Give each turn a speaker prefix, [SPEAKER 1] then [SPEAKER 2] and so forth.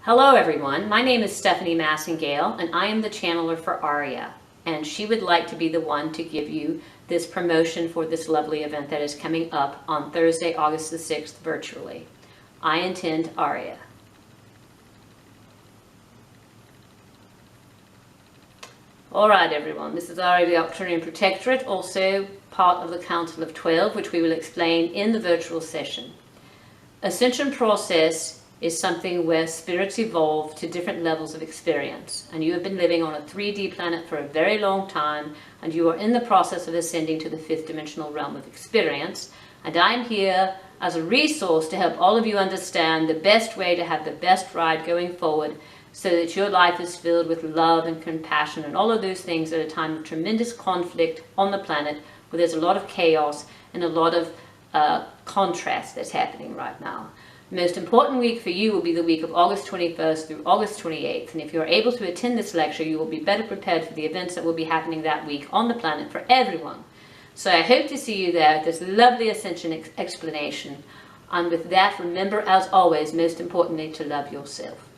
[SPEAKER 1] Hello everyone, my name is Stephanie Massingale and I am the channeler for Arya, and she would like to be the one to give you this promotion for this lovely event that is coming up on Thursday, August the 6th virtually. I intend Arya. Alright everyone, this is Arya, the Octarian Protectorate, also part of the Council of 12, which we will explain in the virtual session. Ascension process is something where spirits evolve to different levels of experience, and you have been living on a 3D planet for a very long time, and you are in the process of ascending to the 5th dimensional realm of experience, and I'm here as a resource to help all of you understand the best way to have the best ride going forward so that your life is filled with love and compassion and all of those things at a time of tremendous conflict on the planet where there's a lot of chaos and a lot of contrast that's happening right now. The most important week for you will be the week of August 21st through August 28th, and if you're able to attend this lecture, you will be better prepared for the events that will be happening that week on the planet for everyone. So I hope to see you there at this lovely Ascension explanation. And with that, remember, as always, most importantly, to love yourself.